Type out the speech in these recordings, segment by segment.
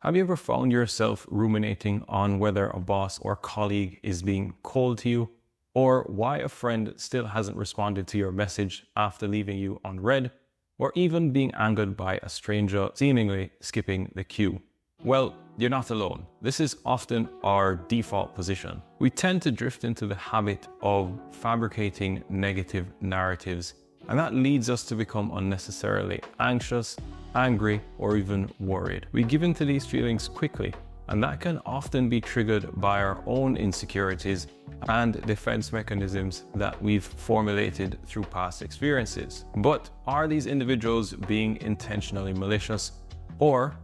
Have you ever found yourself ruminating on whether a boss or colleague is being cold to you, or why a friend still hasn't responded to your message after leaving you unread, or even being angered by a stranger seemingly skipping the queue? Well, you're not alone. This is often our default position. We tend to drift into the habit of fabricating negative narratives, and that leads us to become unnecessarily anxious, angry, or even worried. We give in to these feelings quickly, and that can often be triggered by our own insecurities and defense mechanisms that we've formulated through past experiences. But are these individuals being intentionally malicious, or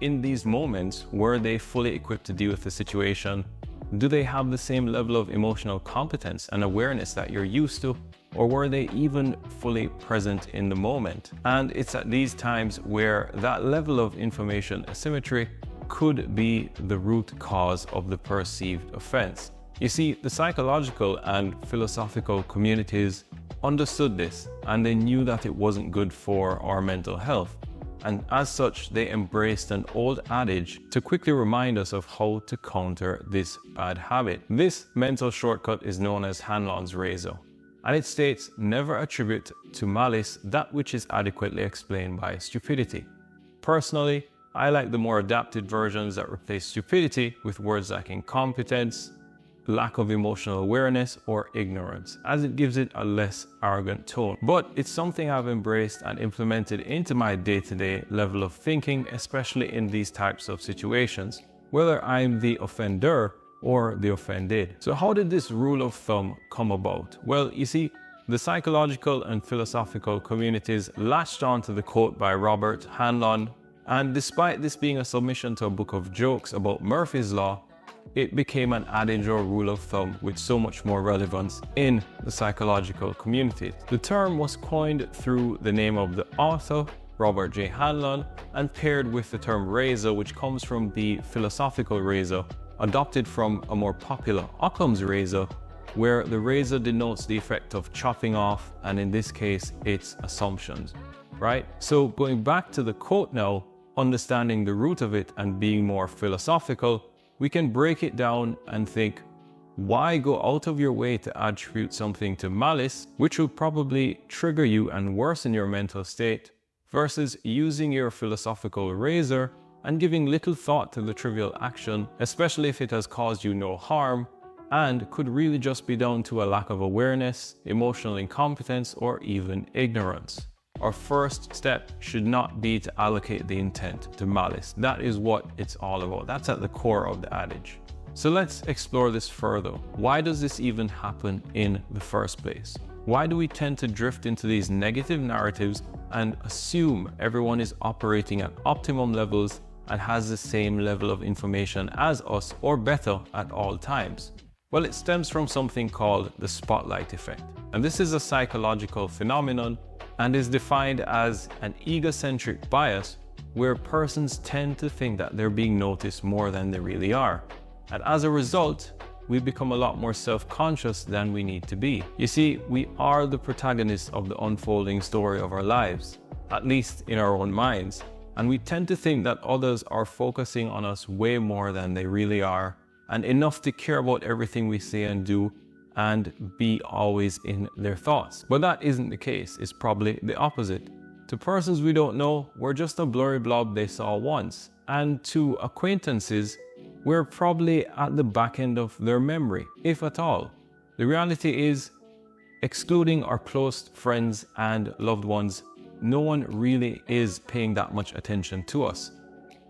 in these moments, were they fully equipped to deal with the situation? Do they have the same level of emotional competence and awareness that you're used to? Or were they even fully present in the moment? And it's at these times where that level of information asymmetry could be the root cause of the perceived offense. You see, the psychological and philosophical communities understood this, and they knew that it wasn't good for our mental health. And as such, they embraced an old adage to quickly remind us of how to counter this bad habit. This mental shortcut is known as HANLON'S RAZOR. And it states, never attribute to malice that which is adequately explained by stupidity. Personally, I like the more adapted versions that replace stupidity with words like incompetence, lack of emotional awareness, or ignorance, as it gives it a less arrogant tone. But it's something I've embraced and implemented into my day-to-day level of thinking, especially in these types of situations, whether I'm the offender or the offended. So how did this rule of thumb come about? Well, you see, the psychological and philosophical communities latched on to the quote by Robert Hanlon, and despite this being a submission to a book of jokes about Murphy's Law, it became an adage or rule of thumb with so much more relevance in the psychological community. The term was coined through the name of the author, Robert J. Hanlon, and paired with the term razor, which comes from the philosophical razor, adopted from a more popular Occam's razor, where the razor denotes the effect of chopping off, and in this case, it's assumptions, right? So going back to the quote now, understanding the root of it and being more philosophical, we can break it down and think, why go out of your way to attribute something to malice, which will probably trigger you and worsen your mental state, versus using your philosophical razor and giving little thought to the trivial action, especially if it has caused you no harm, and could really just be down to a lack of awareness, emotional incompetence, or even ignorance. Our first step should not be to allocate the intent to malice. That is what it's all about. That's at the core of the adage. So let's explore this further. Why does this even happen in the first place? Why do we tend to drift into these negative narratives and assume everyone is operating at optimum levels and has the same level of information as us or better at all times? Well, it stems from something called the spotlight effect. And this is a psychological phenomenon and is defined as an egocentric bias where persons tend to think that they're being noticed more than they really are. And as a result, we become a lot more self-conscious than we need to be. You see, we are the protagonists of the unfolding story of our lives, at least in our own minds. And we tend to think that others are focusing on us way more than they really are, and enough to care about everything we say and do and be always in their thoughts. But that isn't the case. It's probably the opposite. To persons we don't know, we're just a blurry blob they saw once. And to acquaintances, we're probably at the back end of their memory, if at all. The reality is, excluding our close friends and loved ones, no one really is paying that much attention to us,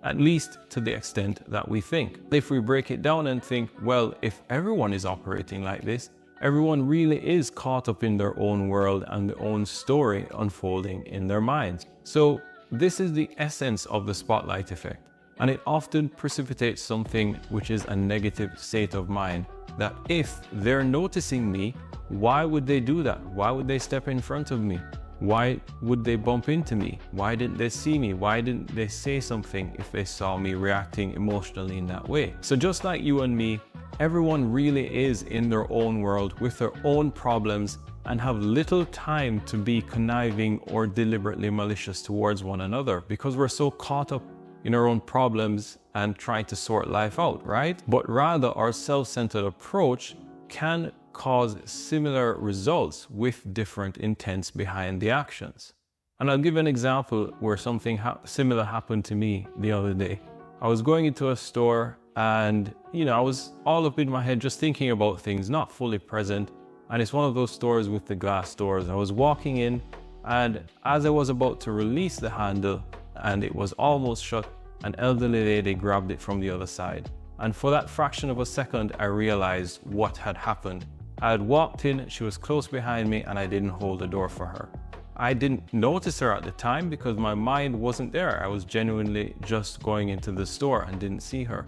at least to the extent that we think. If we break it down and think, well, if everyone is operating like this, everyone really is caught up in their own world and their own story unfolding in their minds. So this is the essence of the spotlight effect. And it often precipitates something which is a negative state of mind, that if they're noticing me, why would they do that? Why would they step in front of me? Why would they bump into me? Why didn't they see me? Why didn't they say something if they saw me reacting emotionally in that way? So just like you and me, everyone really is in their own world with their own problems and have little time to be conniving or deliberately malicious towards one another, because we're so caught up in our own problems and trying to sort life out, right? But rather our self-centered approach can cause similar results with different intents behind the actions. And I'll give an example where something similar happened to me the other day. I was going into a store and, I was all up in my head just thinking about things, not fully present. And it's one of those stores with the glass doors. I was walking in, and as I was about to release the handle and it was almost shut, an elderly lady grabbed it from the other side. And for that fraction of a second, I realized what had happened. I had walked in, she was close behind me, and I didn't hold the door for her. I didn't notice her at the time because my mind wasn't there. I was genuinely just going into the store and didn't see her.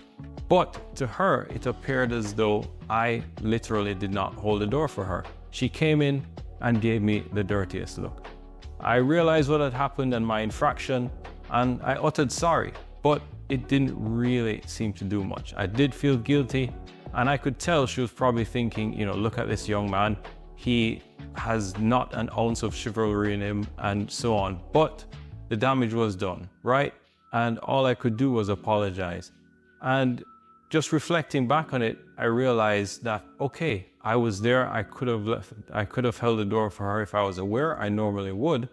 But to her, it appeared as though I literally did not hold the door for her. She came in and gave me the dirtiest look. I realized what had happened and my infraction, and I uttered sorry, but it didn't really seem to do much. I did feel guilty, and I could tell she was probably thinking, look at this young man. He has not an ounce of chivalry in him and so on. But the damage was done, right? And all I could do was apologize. And just reflecting back on it, I realized that, okay, I was there. I could have held the door for her if I was aware. I normally would.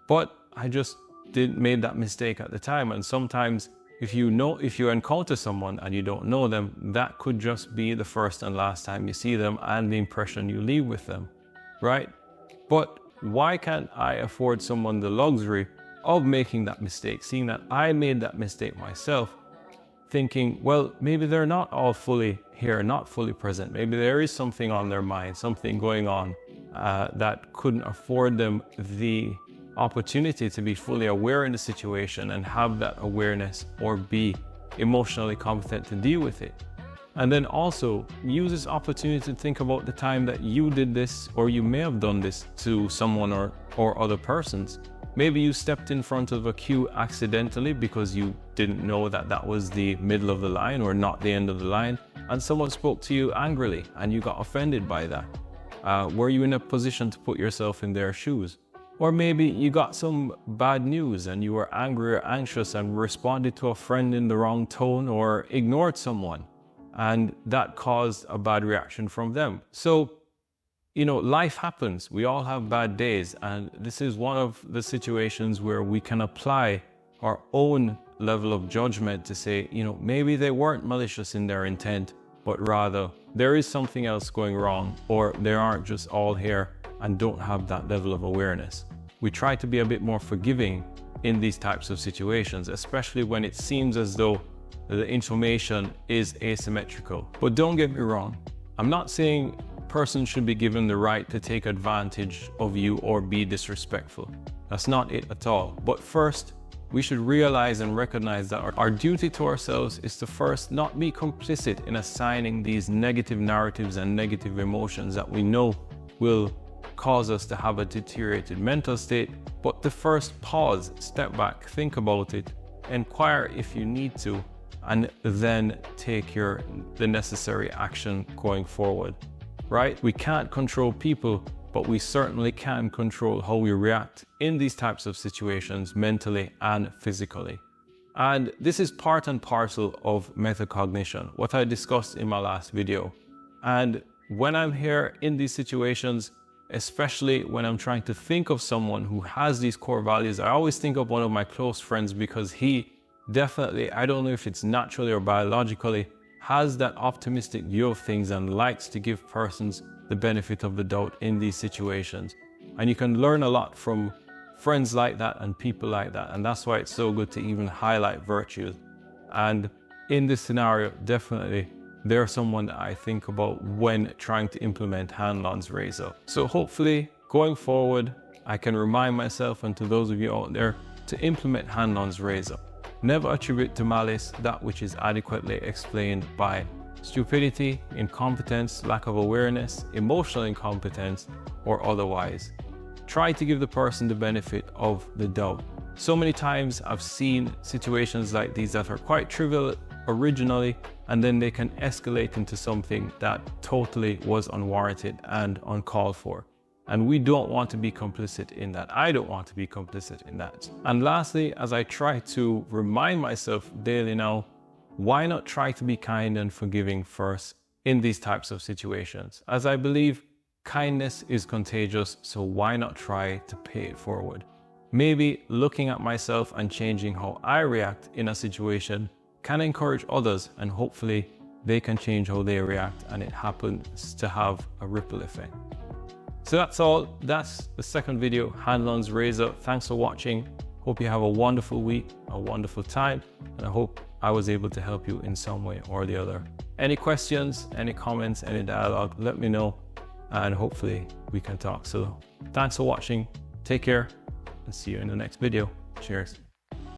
But I just made that mistake at the time. And sometimes if you encounter someone and you don't know them, that could just be the first and last time you see them and the impression you leave with them, right? But why can't I afford someone the luxury of making that mistake, seeing that I made that mistake myself, thinking, well, maybe they're not all fully here, not fully present. Maybe there is something on their mind, something going on that couldn't afford them the opportunity to be fully aware in the situation and have that awareness or be emotionally competent to deal with it. And then also use this opportunity to think about the time that you did this, or you may have done this to someone or other persons. Maybe you stepped in front of a queue accidentally because you didn't know that was the middle of the line or not the end of the line, and someone spoke to you angrily and you got offended by that. Were you in a position to put yourself in their shoes? Or maybe you got some bad news and you were angry or anxious and responded to a friend in the wrong tone or ignored someone, and that caused a bad reaction from them. So, life happens. We all have bad days, and this is one of the situations where we can apply our own level of judgment to say, maybe they weren't malicious in their intent, but rather there is something else going wrong, or they aren't just all here and don't have that level of awareness. We try to be a bit more forgiving in these types of situations, especially when it seems as though the information is asymmetrical. But don't get me wrong, I'm not saying persons should be given the right to take advantage of you or be disrespectful. That's not it at all. But first, we should realize and recognize that our duty to ourselves is to first not be complicit in assigning these negative narratives and negative emotions that we know will cause us to have a deteriorated mental state, but to first pause, step back, think about it, inquire if you need to, and then take the necessary action going forward, right? We can't control people, but we certainly can control how we react in these types of situations mentally and physically. And this is part and parcel of metacognition, what I discussed in my last video. And when I'm here in these situations, especially when I'm trying to think of someone who has these core values, I always think of one of my close friends because he definitely, I don't know if it's naturally or biologically, has that optimistic view of things and likes to give persons the benefit of the doubt in these situations. And you can learn a lot from friends like that and people like that. And that's why it's so good to even highlight virtues. And in this scenario, definitely, they're someone that I think about when trying to implement HANLON'S RAZOR. So hopefully, going forward, I can remind myself and to those of you out there to implement HANLON'S RAZOR. Never attribute to malice that which is adequately explained by stupidity, incompetence, lack of awareness, emotional incompetence, or otherwise. Try to give the person the benefit of the doubt. So many times I've seen situations like these that are quite trivial originally, and then they can escalate into something that totally was unwarranted and uncalled for. And we don't want to be complicit in that. I don't want to be complicit in that. And lastly, as I try to remind myself daily now, why not try to be kind and forgiving first in these types of situations? As I believe kindness is contagious, so why not try to pay it forward? Maybe looking at myself and changing how I react in a situation can encourage others, and hopefully they can change how they react, and it happens to have a ripple effect. So that's all. That's the second video, HANLO'N'S Razor. Thanks for watching. Hope you have a wonderful week, a wonderful time, and I hope I was able to help you in some way or the other. Any questions, any comments, any dialogue, let me know, and hopefully we can talk. So thanks for watching. Take care and see you in the next video. Cheers.